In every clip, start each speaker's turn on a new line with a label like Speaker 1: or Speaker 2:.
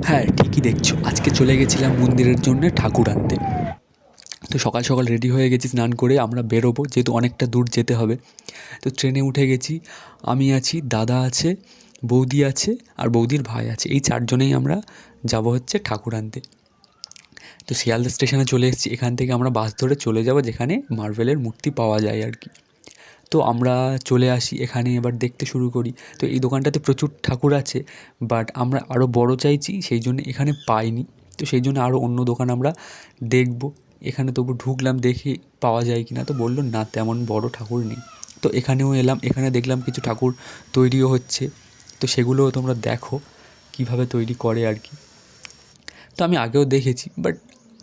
Speaker 1: হ্যাঁ, ঠিকই দেখছো। আজকে চলে গেছিলাম মন্দিরের জন্যে ঠাকুর আনতে। তো সকাল সকাল রেডি হয়ে গেছি, স্নান করে আমরা বেরোবো, যেহেতু অনেকটা দূর যেতে হবে। তো ট্রেনে উঠে গেছি, আমি আছি, দাদা আছে, বৌদি আছে আর বৌদির ভাই আছে। এই চারজনেই আমরা যাবো হচ্ছে ঠাকুর আনতে। তো শিয়ালদা স্টেশনে চলে এসেছি। এখান থেকে আমরা বাস ধরে চলে যাব যেখানে মার্বেলের মূর্তি পাওয়া যায় আর কি। তো আমরা চলে আসি এখানে, এবার দেখতে শুরু করি। তো এই দোকানটাতে প্রচুর ঠাকুর আছে, বাট আমরা আরও বড় চাইছি, সেই জন্য এখানে পাইনি। তো সেই জন্য আরও অন্য দোকান আমরা দেখব। এখানে তবু ঢুকলাম, দেখি পাওয়া যায় কি না। তো বললো না, তেমন বড় ঠাকুর নেই। তো এখানেও এলাম, এখানে দেখলাম কিছু ঠাকুর তৈরিও হচ্ছে। তো সেগুলোও তোমরা দেখো কীভাবে তৈরি করে আর কি। তো আমি আগেও দেখেছি, বাট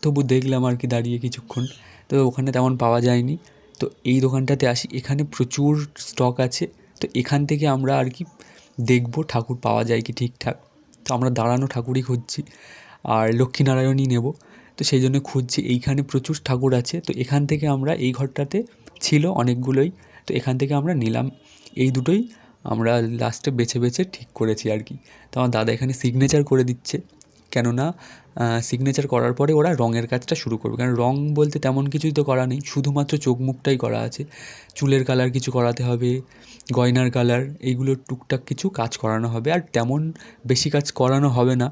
Speaker 1: তবু দেখলাম আর কি দাঁড়িয়ে কিছুক্ষণ। তো ওখানে তেমন পাওয়া যায়নি। তো এই দোকানটাতে আসি, এখানে প্রচুর স্টক আছে। তো এখান থেকে আমরা আর কি দেখবো ঠাকুর পাওয়া যায় কি ঠিকঠাক। তো আমরা দাঁড়ানো ঠাকুরই খুঁজছি, আর লক্ষ্মীনারায়ণই নেব। তো সেই জন্য খুঁজছি, এইখানে প্রচুর ঠাকুর আছে। তো এখান থেকে আমরা, এই ঘরটাতে ছিল অনেকগুলোই, তো এখান থেকে আমরা নিলাম এই দুটোই। আমরা লাস্টে বেছে বেছে ঠিক করেছি আর কি। তো আমার দাদা এখানে সিগনেচার করে দিচ্ছে, কেননা সিগনেচার করার পরে ওরা রঙের কাজটা শুরু করবে। কারণ রঙ বলতে তেমন কিছুই তো করা নেই, শুধুমাত্র চোখ মুখটাই করা আছে। চুলের কালার কিছু করাতে হবে, গয়নার কালার, এইগুলোর টুকটাক কিছু কাজ করানো হবে। আর তেমন বেশি কাজ করানো হবে না,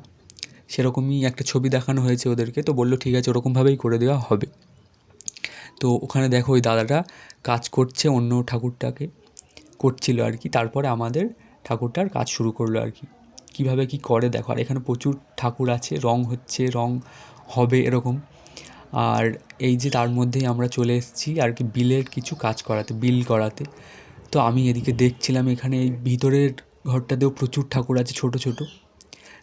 Speaker 1: সেরকমই একটা ছবি দেখানো হয়েছে ওদেরকে। তো বললো ঠিক আছে, ওরকমভাবেই করে দেওয়া হবে। তো ওখানে দেখো ওই দাদাটা কাজ করছে, অন্য ঠাকুরটাকে করছিল আর কি। তারপরে আমাদের ঠাকুরটার কাজ শুরু করলো আর কি। কীভাবে কী করে দেখো। আর এখানে প্রচুর ঠাকুর আছে, রং হচ্ছে, রং হবে এরকম। আর এই যে তার মধ্যেই আমরা চলে এসেছি আর কি বিলের কিছু কাজ করাতে, বিল করাতে। তো আমি এদিকে দেখছিলাম, এখানে এই ভিতরের ঘরটাতেও প্রচুর ঠাকুর আছে ছোট ছোট।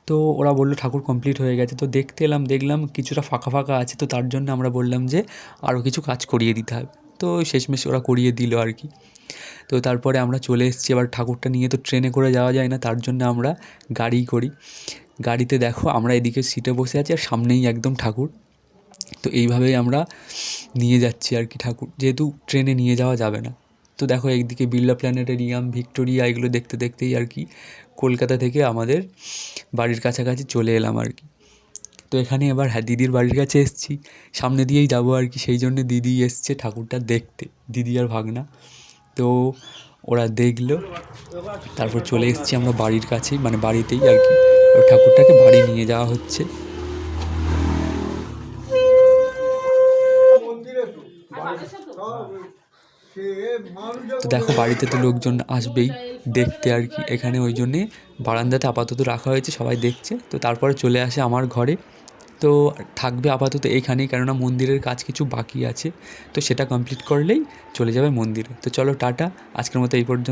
Speaker 1: তো ওরা বললো ঠাকুর কমপ্লিট হয়ে গেছে। তো দেখতে এলাম, দেখলাম কিছুটা ফাঁকা ফাঁকা আছে। তো তার জন্য আমরা বললাম যে আরও কিছু কাজ করিয়ে দিতে হবে। তো শেষমেশ ওরা করিয়ে দিল আর কি। তো তারপরে আমরা চলে এসেছি। এবার ঠাকুরটা নিয়ে তো ট্রেনে করে যাওয়া যায় না, তার জন্য আমরা গাড়ি করি। গাড়িতে দেখো আমরা এদিকে সিটে বসে আছি, আর সামনেই একদম ঠাকুর। তো এইভাবেই আমরা নিয়ে যাচ্ছি আর কি ঠাকুর, যেহেতু ট্রেনে নিয়ে যাওয়া যাবে না। তো দেখো একদিকে বিড়লা প্ল্যানেটেরিয়াম, ভিক্টোরিয়া, এগুলো দেখতে দেখতেই আর কি কলকাতা থেকে আমাদের বাড়ির কাছাকাছি চলে এলাম আর কি। তো এখানে এবার হ্যাঁ, দিদির বাড়ির কাছে এসেছি, সামনে দিয়েই যাবো আর কি। সেই জন্য দিদি এসছে ঠাকুরটা দেখতে, দিদি আর ভাগনা। তো ওরা দেখলো, তারপর চলে এসেছি আমরা বাড়ির কাছেই, মানে বাড়িতেই আর কি। ঠাকুরটাকে বাড়ি নিয়ে যাওয়া হচ্ছে। তো দেখো বাড়িতে তো লোকজন আসবেই দেখতে আর কি, এখানে ওই জন্যে বারান্দাতে আপাতত রাখা হয়েছে, সবাই দেখছে। তো তারপরে চলে আসে আমার ঘরে। তো থাকবে আপাতত এইখানেই, কেননা মন্দিরের কাজ কিছু বাকি আছে। তো সেটা কমপ্লিট করলেই চলে যাবে মন্দিরে। তো চলো টাটা, আজকের মতো এই পর্যন্ত।